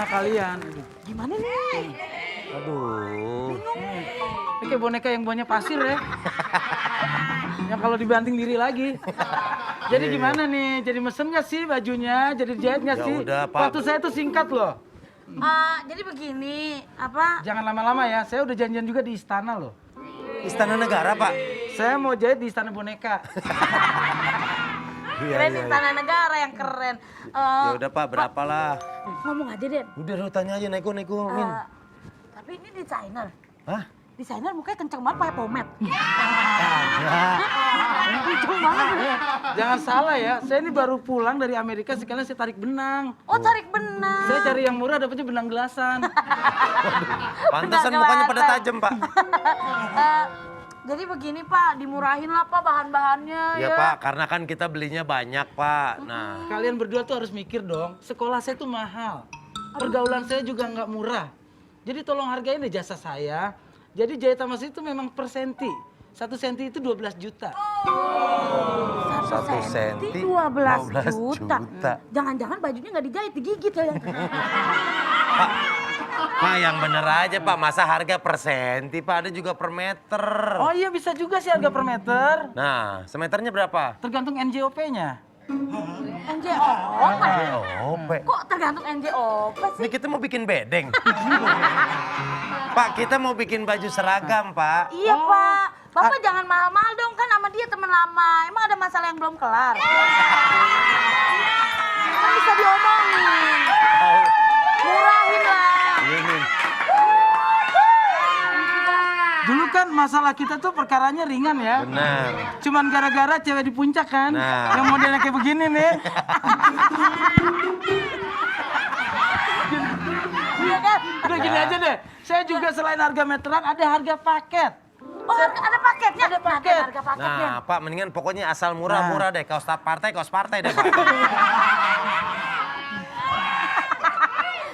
kalian. Gimana nih? Aduh. Ini kayak boneka yang buahnya pasir ya. Yang kalau dibanting diri lagi. Jadi gimana nih? Jadi mesen nggak sih bajunya? Jadi jahit nggak Ya sih? udah, Pak. Waktu saya tuh singkat loh. Jadi begini, apa? Jangan lama-lama ya. Saya udah janjian juga di istana loh. Istana Negara, Pak. Saya mau jahit di istana boneka. Keren istana negara yang keren. Ya udah Pak, berapa lah? Ngomong aja Den. Udah lu tanya aja, Neko, Min. Tapi ini desainer. Hah? Desainer mukanya kenceng banget pakai pomade. Kagak. Kenceng banget. Jangan salah ya. Saya ini baru pulang dari Amerika sekalian saya tarik benang. Oh tarik benang. Saya cari yang murah dapetnya benang gelasan. Pantesan mukanya pada tajam, Pak. Jadi begini Pak, dimurahin lah Pak bahan-bahannya Ya ya. Pak, karena kan kita belinya banyak Pak. Nah, Kalian berdua tuh harus mikir dong. Sekolah saya tuh mahal. Pergaulan saya juga nggak murah. Jadi tolong hargain deh jasa saya. Jadi jahitan mas itu memang per senti. 1 senti itu 12 juta. Satu senti 12 12 juta. juta. Jangan-jangan bajunya nggak dijahit, digigit ya. Pak yang bener aja Pak, masa harga per senti Pak, ada juga per meter. Oh iya bisa juga sih harga per meter. Nah, semeternya berapa? Tergantung NJOP-nya. NJOP? OP. Kok tergantung NJOP sih? Ini kita mau bikin bedeng. Pak, kita mau bikin baju seragam Pak. Iya Pak, Bapak jangan mahal-mahal dong kan sama dia teman lama. Emang ada masalah yang belum kelar? Kan bisa diomongin. Murahin lah. Dulu kan masalah kita tuh perkaranya ringan ya. Benar. Cuman gara-gara cewek di puncak kan. Nah. Yang modelnya kayak begini nih. Iya kan? Udah gini aja deh. Saya juga selain harga meteran ada harga paket. Oh ada paketnya? Ada paket. Harga paketnya. Nah Pak, mendingan pokoknya asal murah-murah deh. Kaos partai deh Pak.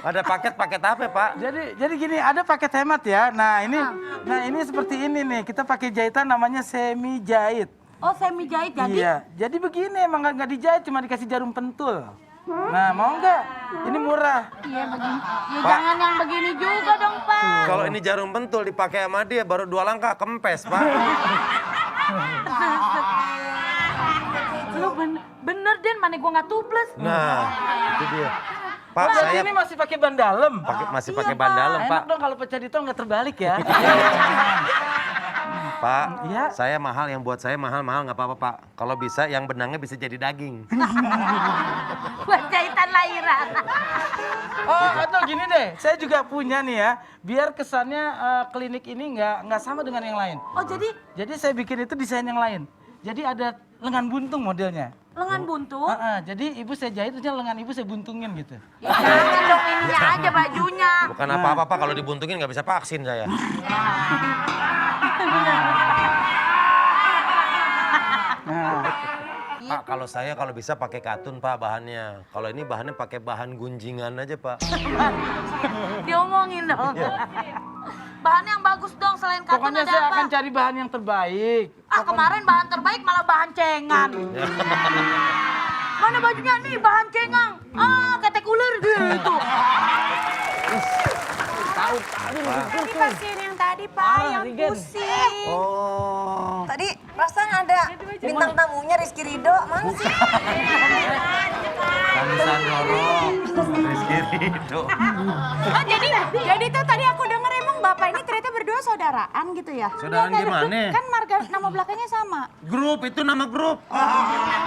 Ada paket apa Pak? Jadi gini, ada paket hemat ya. Nah ini seperti ini nih. Kita pakai jahitan namanya semi jahit. Oh semi jahit jadi? Iya. Jadi begini emang nggak dijahit, cuma dikasih jarum pentul. Nah mau nggak? Ini murah. Iya begini. Ya Pak. jangan yang begini juga dong Pak. Kalau ini jarum pentul dipakai sama dia baru 2 langkah kempes Pak. Lu bener Den, mana gua nggak tubles. Nah, itu dia. Pak, Nah, saya ini masih pakai ban dalam. masih Iya, pakai ban Pak. dalam, Pak. Enak dong kalau pecah di tol nggak terbalik ya. Pak, Iya. saya mahal yang buat saya mahal nggak apa-apa, Pak. Kalau bisa yang benangnya bisa jadi daging. Buat jahitan lahiran. Oh atau gini deh, saya juga punya nih ya. Biar kesannya klinik ini nggak sama dengan yang lain. Oh jadi Jadi saya bikin itu desain yang lain. Jadi ada lengan buntung modelnya. lengan buntung? Jadi ibu saya jahit, terusnya lengan ibu saya buntungin gitu. Ya jangan dong ininya aja bajunya. Bukan apa-apa, Pak. Kalau dibuntungin nggak bisa vaksin saya. Nah, Pak, kalau saya kalau bisa pakai katun, Pak, bahannya. Kalau ini bahannya pakai bahan gunjingan aja, Pak. Diomongin dong. Bahan yang bagus dong selain katun pokoknya ada saya apa? akan cari bahan yang terbaik. Kemarin bahan terbaik malah bahan cengan. Mana bajunya nih bahan cengang? Ketek ular gitu. Ini pasien yang tadi Pak, yang Rigen. pusing. Oh. Tadi perasaan ada bintang tamunya Rizky Ridho, mana sih? Kamisan Roro. Rizky Ridho. Oh jadi tuh tadi aku denger emang Bapak ini ternyata berdua saudaraan gitu ya? Saudaraan gimana? Kan marga nama belakangnya sama. Grup, itu nama grup.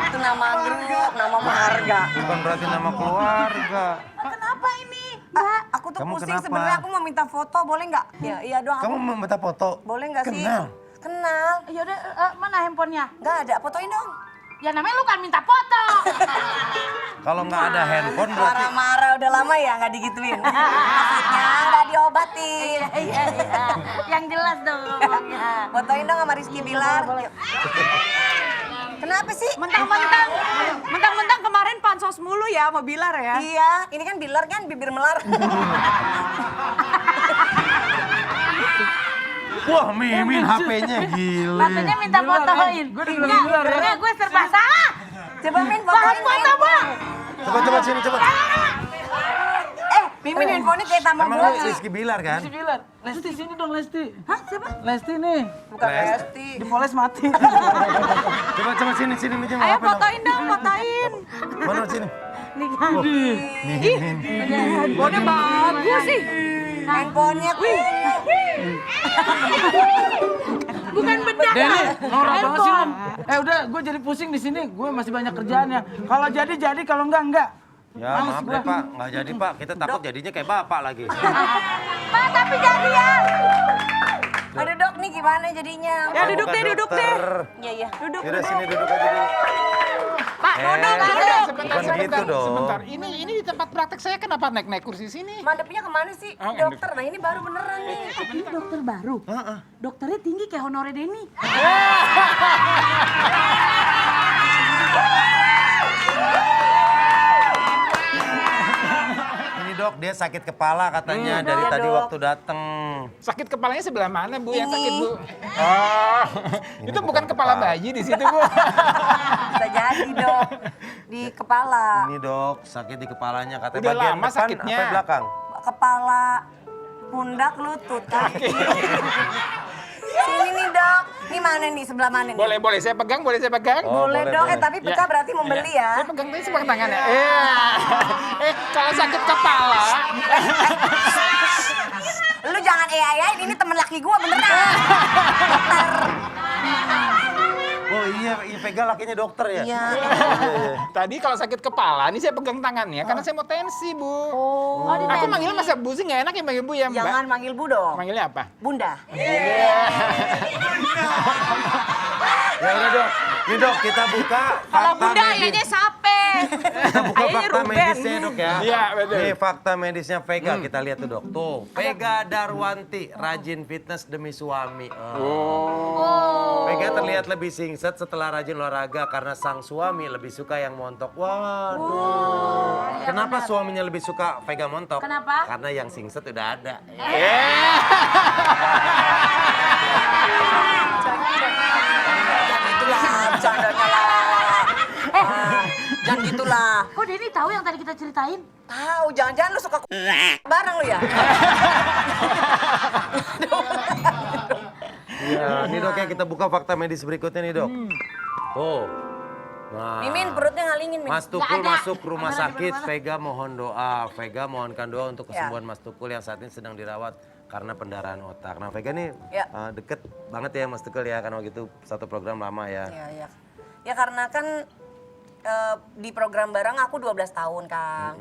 Itu nama grup, nama marga. Bukan berarti nama keluarga. Kenapa ini? Mbak, aku tuh Kamu pusing kenapa? sebenarnya aku mau minta foto, boleh nggak? Ya iya doang. Kamu mau minta foto? Boleh nggak sih? Kenal. Kenal. Yaudah mana handphonenya? Nggak ada, fotoin dong. Ya namanya lu kan minta foto. Kalau nggak ada handphone berarti... Marah-marah udah lama ya nggak digituin. Maksudnya nggak diobatin. Iya. Yang jelas dong ngomongnya. Fotoin dong sama Rizky Bilar. Yuk. Kenapa sih? Mentang-mentang kemarin pansos mulu ya sama Bilar ya. Iya, ini kan Bilar kan bibir melar. Wah, Mimin HP-nya gila. Katanya minta fotoin. Gue dibilang Bilar ya. Enggak, gue serba salah. Coba Min Bahan fotoin. foto, Bang. Coba sini coba. Mimin handphonenya kayak Emang lu Tamagotchi. Rizky Bilar kan? Lesti Bilar. Lesti sini dong Lesti. Hah, siapa? Lesti nih. Bukan Lesti. Dipoles mati. Coba sini minjem Ayo HP dong. fotoin dong, fotoin. Mana sini? Nih kan. Handphonenya bagus sih. Handphonenya Bukan bedak. Denny, norak banget sih lu. Udah, gue jadi pusing di sini. Gue masih banyak kerjaannya. Kalau jadi, kalau enggak. Ya maaf deh Pak, nggak jadi Pak. Kita takut jadinya kayak Bapak lagi. Pak, tapi jadi ya. Aduh dok, nih gimana jadinya? Ya duduk deh. Iya, iya. Duduk. Yaudah sini duduk aja dulu. Pak, duduk. Bukan gitu dong. Sebentar, ini di tempat praktek saya kenapa naik kursi sini? Mandepnya kemana sih? Dokter, nah ini baru beneran nih. Ini dokter baru. Dokternya tinggi kayak honore Denny. Ini dok, dia sakit kepala katanya dari tadi waktu datang. Sakit kepalanya sebelah mana Bu yang sakit Bu? Oh, itu bukan kepala bayi di situ Bu. Bisa jadi dok, di kepala. Ini dok, sakit di kepalanya katanya Udah bagian lama depan sakitnya. apa belakang? Kepala, pundak, lutut, kaki. Sini nih dok, ini mana nih, sebelah mana nih? Boleh saya pegang, boleh saya pegang? Oh, Boleh boleh, dok, boleh. tapi pecah berarti membeli ya. Saya pegang tadi sebelah tangannya. Kalau sakit kepala, Lu jangan AI-in, ini temen laki gua beneran. Dokter. Oh iya, Vega lakinya dokter ya? Iya. tadi kalau sakit kepala, ini saya pegang tangannya karena saya mau tensi Bu. Oh, Aku manggilnya masa Bu sih nggak enak ya manggil Bu ya Mbak? jangan manggil bu dong. Manggilnya apa? Bunda. Ya udah dok, ini dok kita buka Kalau fakta bunda medis. ayahnya sape. Kita buka fakta medisnya dok ya. Iya, betul. Ini fakta medisnya Vega, kita lihat tuh dok. Tuh, Vega Darwanti, rajin fitness demi suami. Vega terlihat lebih singset setelah rajin olahraga karena sang suami lebih suka yang montok. Waduh. Kenapa suaminya lebih suka Vega montok? Kenapa? Karena yang singset udah ada. Itulah bercandanya lah. Jangan gitulah. Kok Denny tahu yang tadi kita ceritain? Tahu, jangan-jangan lu suka bareng lu ya? Iya, ini dok ya kita buka fakta medis berikutnya nih dok. Tuh. Nah, Mimin perutnya ngalingin, Min. Mas Tukul masuk rumah sakit, Vega mohon doa. Vega mohonkan doa untuk Ya. kesembuhan Mas Tukul yang saat ini sedang dirawat karena pendarahan otak. Nah Vega nih Ya. deket banget ya Mas Tukul ya, karena waktu itu satu program lama ya. Iya, iya. Ya karena kan di program bareng aku 12 tahun, Kang.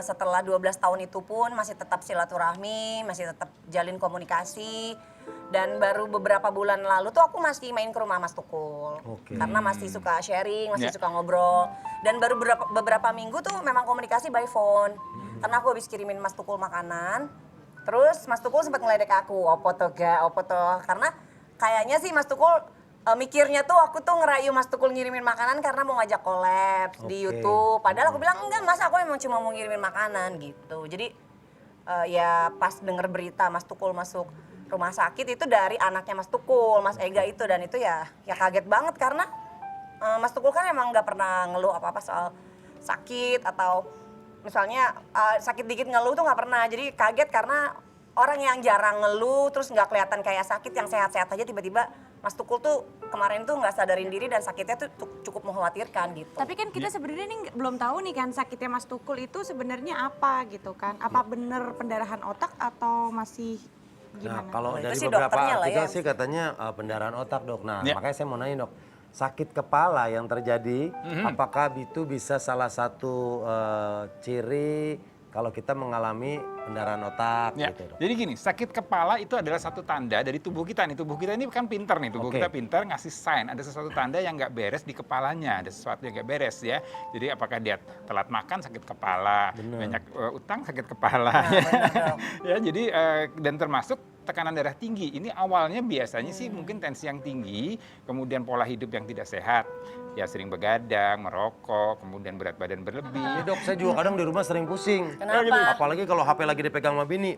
Setelah 12 tahun itu pun masih tetap silaturahmi, masih tetap jalin komunikasi. Dan baru beberapa bulan lalu tuh aku masih main ke rumah Mas Tukul. Oke. Karena masih suka sharing, masih Ya. suka ngobrol. Dan baru beberapa minggu tuh memang komunikasi by phone. Karena aku habis kirimin Mas Tukul makanan. Terus Mas Tukul sempat ngeledek aku, opo toh ga, opo toh. Karena kayaknya sih Mas Tukul mikirnya tuh aku tuh ngerayu Mas Tukul ngirimin makanan karena mau ngajak collab di Oke. YouTube. Padahal aku bilang enggak Mas, aku emang cuma mau ngirimin makanan gitu. Jadi ya pas denger berita Mas Tukul masuk rumah sakit itu dari anaknya Mas Tukul, Mas Ega itu, dan itu ya kaget banget karena Mas Tukul kan emang nggak pernah ngeluh apa-apa soal sakit atau misalnya sakit dikit ngeluh tuh nggak pernah. Jadi kaget karena orang yang jarang ngeluh terus nggak kelihatan kayak sakit, yang sehat-sehat aja tiba-tiba Mas Tukul tuh kemarin tuh nggak sadarin diri dan sakitnya tuh cukup mengkhawatirkan gitu. Tapi kan kita sebenarnya nih belum tahu nih kan sakitnya Mas Tukul itu sebenarnya apa gitu kan. Apa bener pendarahan otak atau masih Nah gimana? kalau Oh, itu dari sih beberapa dokternya lah artikel ya. sih katanya pendarahan otak dok. Nah Ya. makanya saya mau nanya dok, sakit kepala yang terjadi apakah itu bisa salah satu ciri kalau kita mengalami pendarahan otak Ya, gitu dok? jadi gini, sakit kepala itu adalah satu tanda dari tubuh kita nih. Tubuh kita ini kan pinter nih, tubuh Oke. kita pinter ngasih sign. Ada sesuatu tanda yang nggak beres di kepalanya, ada sesuatu yang nggak beres ya. Jadi apakah dia telat makan sakit kepala, banyak utang sakit kepala. Ya, jadi dan termasuk tekanan darah tinggi. Ini awalnya biasanya sih mungkin tensi yang tinggi, kemudian pola hidup yang tidak sehat. Ya sering begadang, merokok, kemudian berat badan berlebih. Ini dok, saya juga kadang di rumah sering pusing. Kenapa? Apalagi kalau HP lagi dipegang sama bini.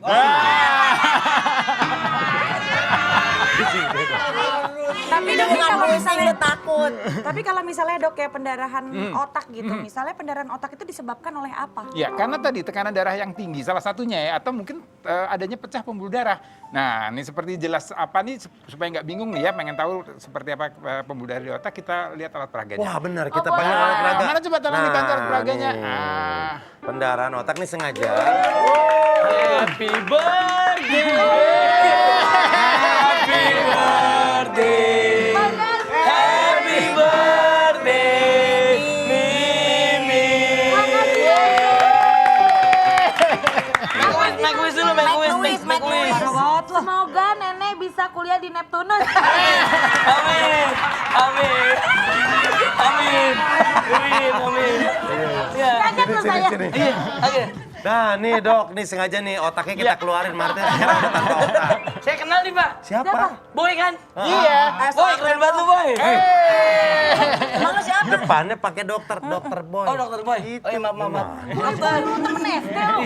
Tapi dong kalau misalnya takut. Tapi kalau misalnya dok ya pendarahan otak gitu, misalnya pendarahan otak itu disebabkan oleh apa? Ya, karena tadi tekanan darah yang tinggi salah satunya ya, atau mungkin adanya pecah pembuluh darah. Nah, ini seperti jelas apa nih supaya nggak bingung nih ya, pengen tahu seperti apa pembuluh darah di otak, kita lihat alat peraganya. Wah benar, kita panggil alat peraga. Mana coba tolong dibantu alat peraganya. nih. Pendarahan otak nih sengaja. Happy birthday. Happy birthday. Happy birthday. Mimi. Make wish dulu, make wish. Semoga nenek bisa kuliah di Neptunus. Amin. Amin. Amin. Amin. Amin. Ya. Kaget loh saya. Iya, oke. Nah nih dok, nih sengaja nih otaknya kita keluarin. Martin sekarang udah tanpa otak. Saya kenal nih, Pak. Siapa? Boy kan? Iya. Boy, keren banget lu, Boy. Emang lu siapa? Depannya pakai dokter Boy. Oh, dokter Boy. Oh, iya, maaf. Boy baru temen SD loh.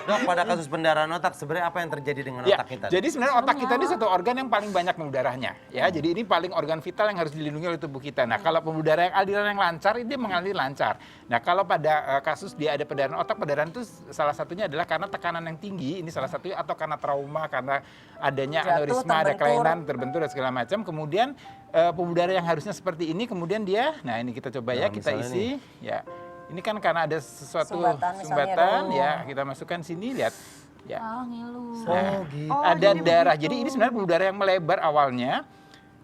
Dok, pada kasus pendarahan otak sebenarnya apa yang terjadi dengan Ya, otak kita? jadi sebenarnya otak kita ini satu organ yang paling banyak pembuluh darahnya. Ya, jadi ini paling organ vital yang harus dilindungi oleh tubuh kita. Nah, kalau pembuluh darah yang aliran yang lancar, dia mengalir lancar. Nah, kalau pada kasus dia ada pendarahan otak, pendarahan itu salah satunya adalah karena tekanan yang tinggi, ini salah satunya, atau karena trauma, karena adanya Jatuh, aneurisma, ada terbentur. kelainan, terbentur dan segala macam. Kemudian pembuluh darah yang harusnya seperti ini, kemudian dia, nah ini kita coba ya, Nah, kita misalnya isi, ya. Ini kan karena ada sesuatu Sumbatan, misalnya sumbatan, dong. ya kita masukkan sini, lihat. Ya. Oh, ngilu. Nah, gitu. ada darah. Jadi ini sebenarnya pembuluh darah yang melebar awalnya.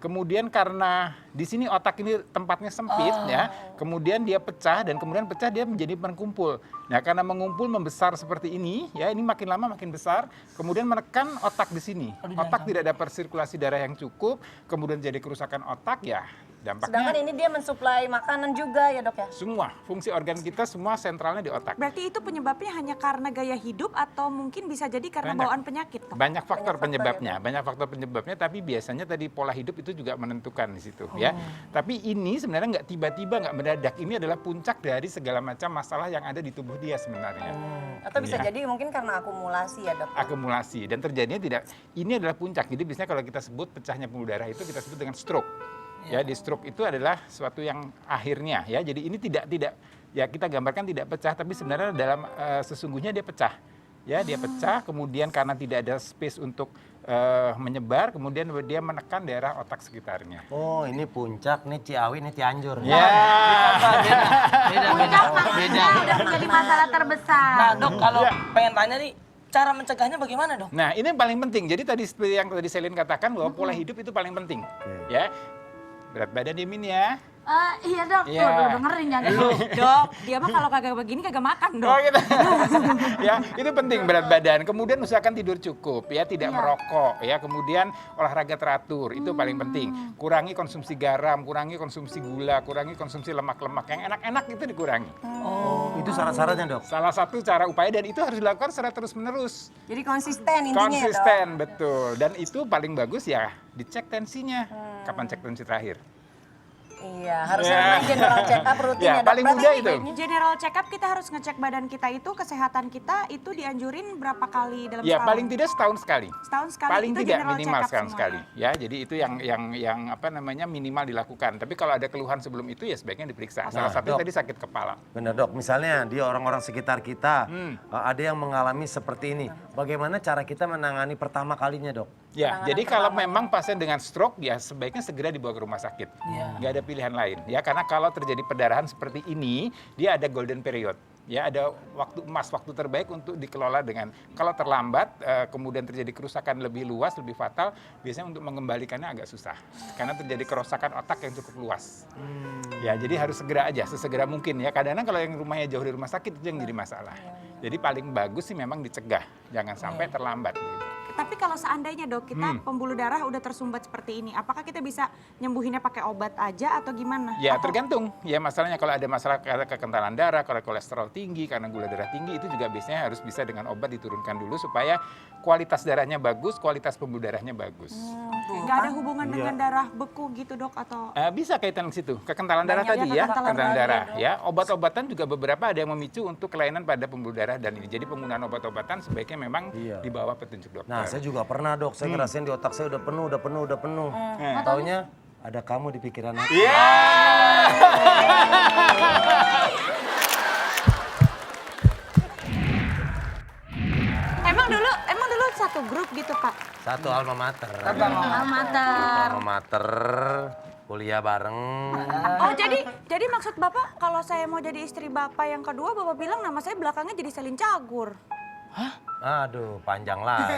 Kemudian karena di sini otak ini tempatnya sempit ya, kemudian dia pecah dan kemudian pecah dia menjadi mengumpul. Nah, karena mengumpul membesar seperti ini, ya ini makin lama makin besar, kemudian menekan otak di sini. Otak tidak dapat sirkulasi darah yang cukup, kemudian jadi kerusakan otak ya. Sedangkan Dampaknya ini dia mensuplai makanan juga ya dok ya? semua fungsi organ kita semua sentralnya di otak. Berarti itu penyebabnya hanya karena gaya hidup atau mungkin bisa jadi karena Banyak. bawaan penyakit? Dok? Banyak faktor faktor penyebabnya, banyak faktor penyebabnya, tapi biasanya tadi pola hidup itu juga menentukan di situ ya. Tapi ini sebenarnya nggak tiba-tiba, nggak mendadak. Ini adalah puncak dari segala macam masalah yang ada di tubuh dia sebenarnya. Atau bisa Iya. jadi mungkin karena akumulasi ya dok? Akumulasi dan terjadinya tidak. Ini adalah puncak. Jadi biasanya kalau kita sebut pecahnya pembuluh darah itu kita sebut dengan stroke. Ya, di stroke itu adalah suatu yang akhirnya ya. Jadi ini tidak ya kita gambarkan tidak pecah, tapi sebenarnya dalam sesungguhnya dia pecah. Ya, dia pecah, kemudian karena tidak ada space untuk menyebar, kemudian dia menekan daerah otak sekitarnya. Oh ini puncak, nih Ciawi, nih Cianjur. Ya. Puncak maksudnya udah menjadi masalah terbesar. Nah, Dok, kalau pengen tanya nih, cara mencegahnya bagaimana, Dok? Nah, ini yang paling penting. Jadi tadi seperti yang tadi Selin katakan bahwa pola hidup itu paling penting. Ya. Berat badan dimin ya. Iya dok, Iya. tuh dengerin jangan. Dok, dia mah kalau kagak begini kagak makan dok. Oh gitu. Ya, itu penting berat badan. Kemudian usahakan tidur cukup ya, tidak merokok ya. Kemudian olahraga teratur, itu paling penting. Kurangi konsumsi garam, kurangi konsumsi gula, kurangi konsumsi lemak-lemak. Yang enak-enak itu dikurangi. Oh itu syarat-syaratnya dok? Salah satu cara upaya dan itu harus dilakukan secara terus-menerus. Jadi konsisten intinya ya dok? Konsisten, betul. Dan itu paling bagus ya dicek tensinya. Kapan cek tensi terakhir? Iya, harus Ya. sering general check up rutin Ya, ya dok? paling Berarti mudah ini itu. General check up kita harus ngecek badan kita itu, kesehatan kita itu dianjurin berapa kali dalam Ya, setahun? paling tidak setahun sekali. Setahun sekali. Paling itu tidak general minimal check up setahun semuanya. sekali. Ya, jadi itu yang apa namanya minimal dilakukan. Tapi kalau ada keluhan sebelum itu ya sebaiknya diperiksa. Salah satu Dok. tadi sakit kepala. Benar dok, misalnya di orang-orang sekitar kita ada yang mengalami seperti ini. Bagaimana cara kita menangani pertama kalinya dok? Ya, jadi kalau memang pasien dengan stroke ya sebaiknya segera dibawa ke rumah sakit. Nggak ada pilihan lain. Ya, karena kalau terjadi perdarahan seperti ini, dia ada golden period. Ya, ada waktu emas, waktu terbaik untuk dikelola dengan. Kalau terlambat, kemudian terjadi kerusakan lebih luas, lebih fatal, biasanya untuk mengembalikannya agak susah. Karena terjadi kerusakan otak yang cukup luas. Ya, jadi harus segera aja, sesegera mungkin ya. Kadang-kadang kalau yang rumahnya jauh dari rumah sakit itu yang jadi masalah. Jadi paling bagus sih memang dicegah, jangan sampai terlambat. Gitu. Tapi kalau seandainya dok kita pembuluh darah udah tersumbat seperti ini, apakah kita bisa nyembuhinnya pakai obat aja atau gimana? Ya tergantung. Ya masalahnya kalau ada masalah karena kekentalan darah, kalau kolesterol tinggi, karena gula darah tinggi, itu juga biasanya harus bisa dengan obat diturunkan dulu supaya kualitas darahnya bagus, kualitas pembuluh darahnya bagus. Nggak ada hubungan dengan darah beku gitu dok atau? Bisa kaitan ke situ, kekentalan darah Banyaknya tadi ya, kekentalan kekentalan darah, darah. Ya, obat-obatan juga beberapa ada yang memicu untuk kelainan pada pembuluh darah dan ini. Jadi penggunaan obat-obatan sebaiknya memang di bawah petunjuk dokter. Nah saya juga pernah dok, saya ngerasain di otak saya udah penuh. Taunya ada kamu di pikiran aku. Iya. Emang dulu satu grup gitu, Pak? Satu alma mater. Amater. Alma mater, kuliah bareng. Oh, jadi maksud Bapak kalau saya mau jadi istri Bapak yang kedua, Bapak bilang nama saya belakangnya jadi Selin Cagur. Aduh, panjang lah.